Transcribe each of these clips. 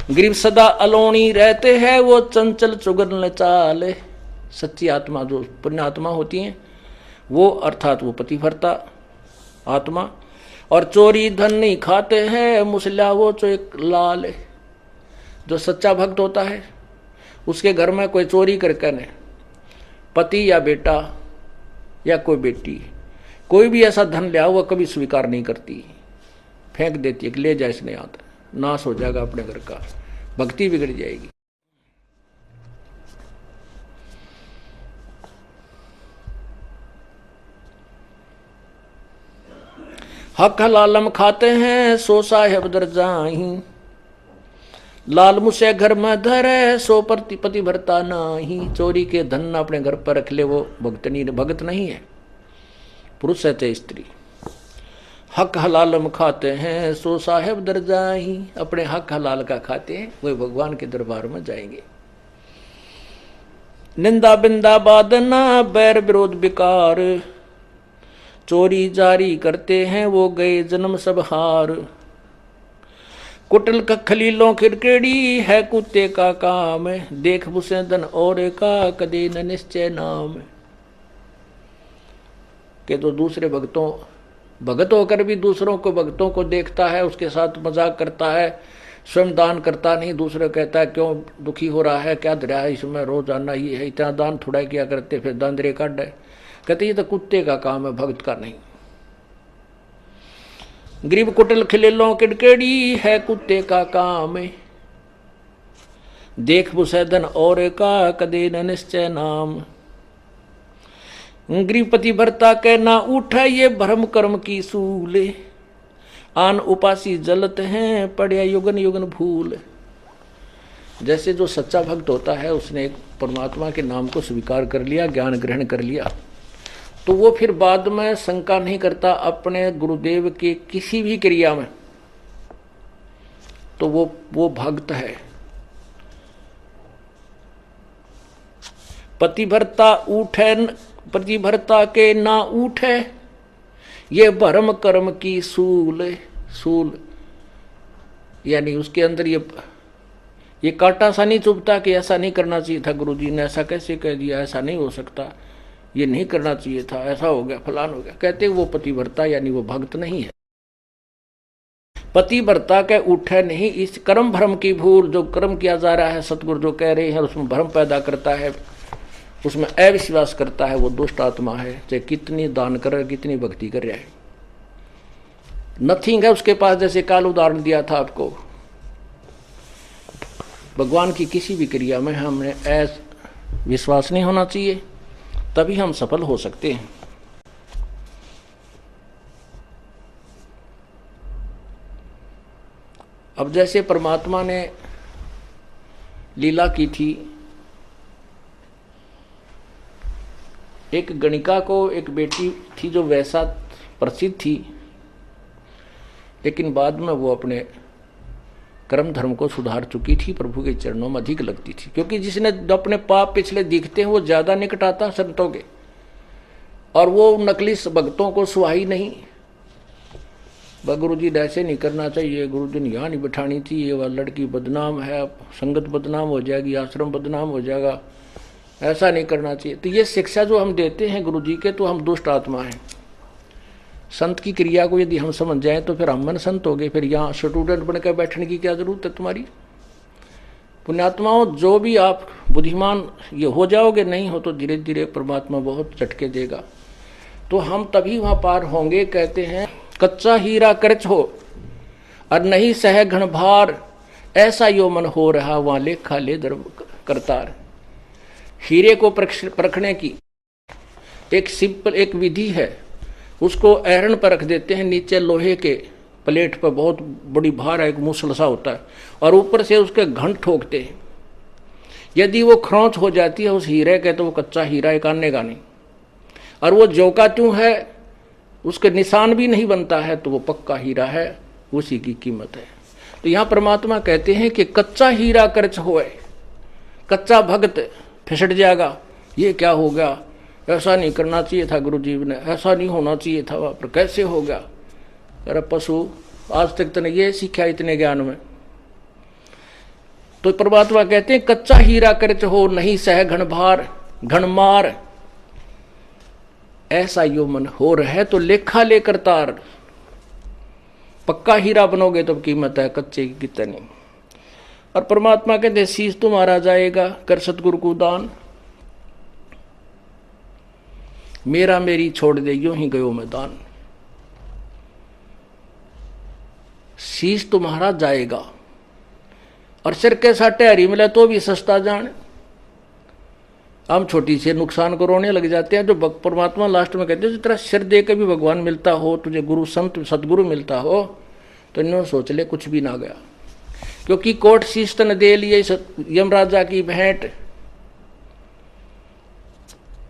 गरीब सदा अलोणी रहते हैं, वो चंचल चुगन चाले। सच्ची आत्मा जो पुण्य आत्मा होती हैं वो, अर्थात वो पतिव्रता आत्मा, और चोरी धन नहीं खाते हैं, मुसला वो जो एक लाल। जो सच्चा भक्त होता है उसके घर में कोई चोरी करके नहीं, पति या बेटा या कोई बेटी कोई भी ऐसा धन ले आओ वो कभी स्वीकार नहीं करती, फेंक देती है कि ले जाए, इसने आता, नाश हो जाएगा अपने घर का, भक्ति बिगड़ जाएगी। हक हलालम खाते हैं, सो साहेब दर जाही, लाल मुसे घर में धरे, सो पति भरता नाही। चोरी के धन अपने घर पर रख ले वो भगत नहीं है, पुरुष है चाहे स्त्री। हक हलालम खाते हैं, सो साहेब दर जाही, अपने हक हलाल का खाते हैं वो भगवान के दरबार में जाएंगे। निंदा बिंदा बादना, बैर विरोध बिकार, चोरी जारी करते हैं वो गए जन्म सब हार। कुटल खलीलों खिड़केड़ी है कुत्ते का काम, देख बुसे धन और का कदे न निश्चय नाम। के तो दूसरे भगत होकर भी दूसरों को भक्तों को देखता है, उसके साथ मजाक करता है, स्वयं दान करता नहीं, दूसरे कहता है क्यों दुखी हो रहा है, क्या दरिया है इसमें, रोजाना ही है, इतना दान थोड़ा किया करते, फिर दांदरे काट है। कहते ये तो कुत्ते का काम है, भक्त का नहीं। गरीब कुटिल खिलेलों किड़केड़ी है कुत्ते का काम, देख बुसैदन और का कदे न निश्चय नाम। गृहपति भरता के ना उठा ये भ्रम कर्म की सूले, आन उपासी जलत हैं पड़े युगन युगन भूल। जैसे जो सच्चा भक्त होता है उसने एक परमात्मा के नाम को स्वीकार कर लिया, ज्ञान ग्रहण कर लिया, तो वो फिर बाद में शंका नहीं करता अपने गुरुदेव के किसी भी क्रिया में, तो वो भक्त है। पतिभरता के ना उठे ये भरम कर्म की सूल, यानी उसके अंदर ये कांटा सा नहीं चुभता कि ऐसा नहीं करना चाहिए था, गुरुजी ने ऐसा कैसे कह दिया, ऐसा नहीं हो सकता, ये नहीं करना चाहिए था, ऐसा हो गया, फलान हो गया। कहते वो पतिव्रता यानी वो भक्त नहीं है। पतिव्रता के उठे नहीं, इस कर्म भ्रम की भूल, जो कर्म किया जा रहा है सतगुरु जो कह रहे हैं उसमें भ्रम पैदा करता है, उसमें अविश्वास करता है, वो दुष्ट आत्मा है, चाहे कितनी दान कर, कितनी भक्ति कर रहा है, नथिंग है उसके पास। जैसे काल उदाहरण दिया था आपको, भगवान की किसी भी क्रिया में हमें विश्वास नहीं होना चाहिए, तभी हम सफल हो सकते हैं। अब जैसे परमात्मा ने लीला की थी, एक गणिका को एक बेटी थी जो वैसा प्रसिद्ध थी, लेकिन बाद में वो अपने कर्म धर्म को सुधार चुकी थी, प्रभु के चरणों में अधिक लगती थी, क्योंकि जिसने अपने पाप पिछले दिखते हैं वो ज्यादा निकट आता संतों के, और वो नकली भक्तों को सुहाई नहीं। गुरु जी ऐसे नहीं करना चाहिए, गुरु जी ने यहाँ नहीं बिठानी थी, ये वह लड़की बदनाम है, संगत बदनाम हो जाएगी, आश्रम बदनाम हो जाएगा, ऐसा नहीं करना चाहिए। तो ये शिक्षा जो हम देते हैं गुरु जी के, तो हम दुष्ट आत्मा हैं। संत की क्रिया को यदि हम समझ जाएं तो फिर हम मन संत हो गए, फिर यहाँ स्टूडेंट बनकर बैठने की क्या जरूरत है तुम्हारी। पुण्यात्माओं, जो भी आप बुद्धिमान ये हो जाओगे, नहीं हो तो धीरे धीरे परमात्मा बहुत झटके देगा, तो हम तभी वहां पार होंगे। कहते हैं कच्चा हीरा कर्च हो और नहीं सह घन भार, ऐसा यो मन हो रहा वहां लेखा ले दर करतार। हीरे को परखने की एक सिंपल एक विधि है, उसको ऐरन पर रख देते हैं, नीचे लोहे के प्लेट पर बहुत बड़ी भार है, एक मूसल सा होता है, और ऊपर से उसके घंट ठोकते हैं। यदि वो खरोंच हो जाती है उस हीरे के, तो वो कच्चा हीरा एक आनेगा नहीं, और वो जो का त्यों है उसके निशान भी नहीं बनता है, तो वो पक्का हीरा है, उसी की कीमत है। तो यहाँ परमात्मा कहते हैं कि कच्चा हीरा कर्च होए, कच्चा भक्त फिसट जाएगा। ये क्या हो गया, ऐसा नहीं करना चाहिए था गुरु जी ने, ऐसा नहीं होना चाहिए था, वहाँ पर कैसे हो गया। अरे पशु, आज तक तूने ये सीखा इतने ज्ञान में, तो परमात्मा कहते हैं कच्चा हीरा करच हो नहीं सह घन भार घन मार, ऐसा यो मन हो रहे तो लेखा लेकर तार। पक्का हीरा बनोगे तो कीमत है, कच्चे की कितनी। और परमात्मा कहते शीश तुम्हारा जाएगा कर सतगुरु को दान, मेरा मेरी छोड़ दे यूं ही गयो मैदान। शीश तुम्हारा जाएगा और सिर के साटे हरी मिले तो भी सस्ता जान। हम छोटी से नुकसान को रोने लग जाते हैं। जो परमात्मा लास्ट में कहते हैं तेरा सिर दे के भी भगवान मिलता हो, तुझे गुरु संत सतगुरु मिलता हो, तो इन्होंने सोच ले कुछ भी ना गया। क्योंकि कोट शीश तन दे लिए यमराजा की भेंट,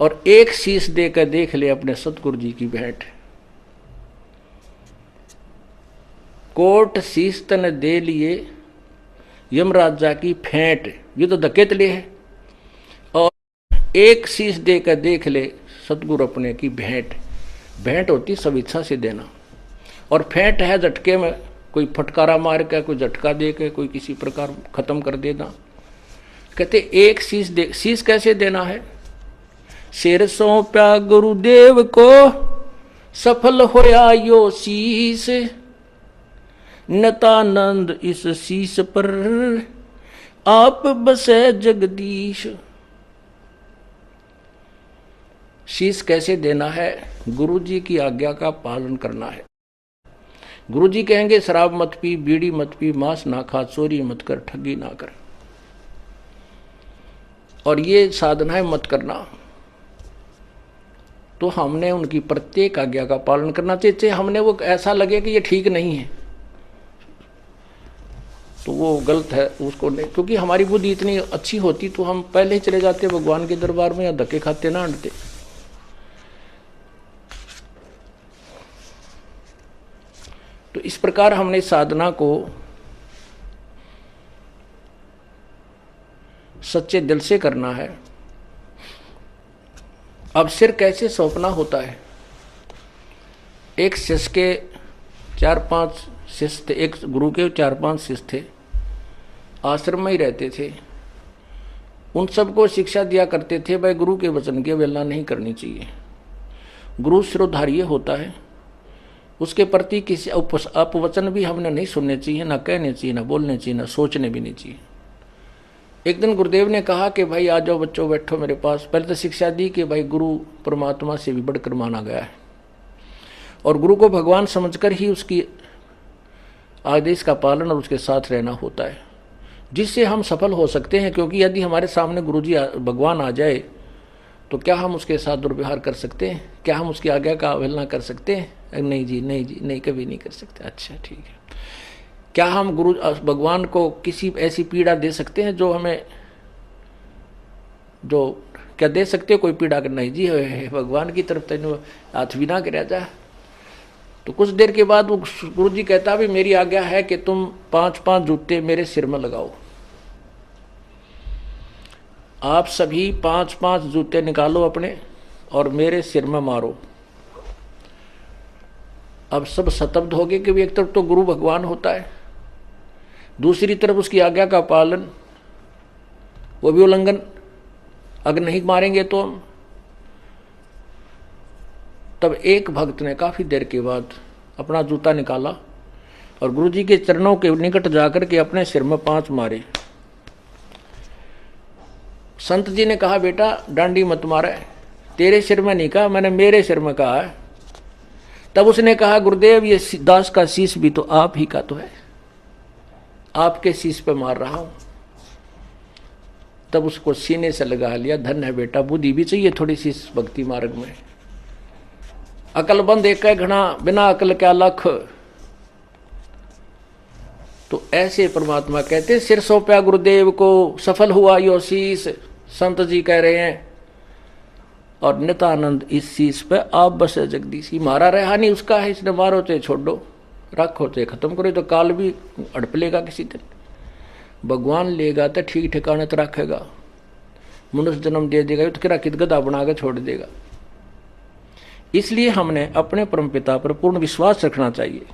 और एक शीश देकर देख ले अपने सतगुरु जी की भेंट। कोट शीश तन दे लिए यमराजा की फेंट, ये तो धकेत ले है। और एक शीश देकर देख ले सतगुरु अपने की भेंट। भेंट होती सब इच्छा से देना, और फेंट है झटके में, कोई फटकारा मार के, कोई झटका दे के, कोई किसी प्रकार खत्म कर देना। कहते एक शीश दे। शीश कैसे देना है? सिर सौंप्या गुरुदेव को सफल होया यो शीश, नतानंद इस शीश पर आप बसे जगदीश। शीश कैसे देना है? गुरु जी की आज्ञा का पालन करना है। गुरु जी कहेंगे शराब मत पी, बीड़ी मत पी, मांस ना खा, चोरी मत कर, ठगी ना कर, और ये साधनाएं मत करना। तो हमने उनकी प्रत्येक आज्ञा का पालन करना चाहिए। हमने वो ऐसा लगे कि ये ठीक नहीं है तो वो गलत है, उसको नहीं। क्योंकि हमारी बुद्धि इतनी अच्छी होती तो हम पहले ही चले जाते भगवान के दरबार में, या धक्के खाते ना हटते। तो इस प्रकार हमने साधना को सच्चे दिल से करना है। अब सिर कैसे सौंपना होता है? एक शिष्य के 4-5 शिष्य थे, एक गुरु के 4-5 शिष्य थे, आश्रम में ही रहते थे। उन सबको शिक्षा दिया करते थे भाई गुरु के वचन की अवहेलना नहीं करनी चाहिए। गुरु शिरोधार्य होता है, उसके प्रति किसी अपवचन भी हमने नहीं सुनने चाहिए, ना कहने चाहिए, ना बोलने चाहिए, ना सोचने भी नहीं चाहिए। एक दिन गुरुदेव ने कहा कि भाई आ जाओ बच्चों, बैठो मेरे पास। पहले तो शिक्षा दी कि भाई गुरु परमात्मा से भी बढ़कर माना गया है, और गुरु को भगवान समझकर ही उसकी आदेश का पालन और उसके साथ रहना होता है, जिससे हम सफल हो सकते हैं। क्योंकि यदि हमारे सामने गुरु जी भगवान आ जाए तो क्या हम उसके साथ दुर्व्यवहार कर सकते हैं? क्या हम उसकी आज्ञा का अवहेलना कर सकते हैं? नहीं जी, नहीं जी, नहीं, कभी नहीं कर सकते। अच्छा ठीक है। क्या हम गुरु भगवान को किसी ऐसी पीड़ा दे सकते हैं जो हमें, जो क्या दे सकते हो कोई पीड़ा? नहीं जी, भगवान की तरफ तेन हाथ भी ना कर जा। तो कुछ देर के बाद वो गुरु जी कहता भी मेरी आज्ञा है कि तुम 5-5 जूते मेरे सिर में लगाओ। आप सभी 5-5 जूते निकालो अपने और मेरे सिर में मारो। अब सब स्तब्ध हो गए कि एक तरफ तो गुरु भगवान होता है, दूसरी तरफ उसकी आज्ञा का पालन, वो भी उल्लंघन। अगर नहीं मारेंगे तो हम। तब एक भक्त ने काफी देर के बाद अपना जूता निकाला और गुरु जी के चरणों के निकट जाकर के अपने सिर में 5 मारे। संत जी ने कहा बेटा डांडी मत मारे, तेरे सिर में नहीं कहा, मैंने मेरे सिर में कहा है। तब उसने कहा गुरुदेव ये दास का शीश भी तो आप ही का तो है, आपके शीश पे मार रहा हूं। तब उसको सीने से लगा लिया। धन्य है बेटा, बुद्धि भी चाहिए थोड़ी सी इस भक्ति मार्ग में। अकलबंद एक घना, बिना अकल क्या लख। तो ऐसे परमात्मा कहते सिर सौंपया गुरुदेव को सफल हुआ यो शीश। संत जी कह रहे हैं और नितानंद इस शीश पे आप बसे जगदीश। मारा रहा नहीं उसका है, इसने मारो चाहे छोड़ो, रखो चाहे खत्म करो, तो काल भी अड़प लेगा किसी दिन। भगवान लेगा तो ठीक ठिकाने तो रखेगा, मनुष्य जन्म दे देगा तो किरा कित गधा बना के छोड़ देगा। इसलिए हमने अपने परमपिता पर पूर्ण विश्वास रखना चाहिए।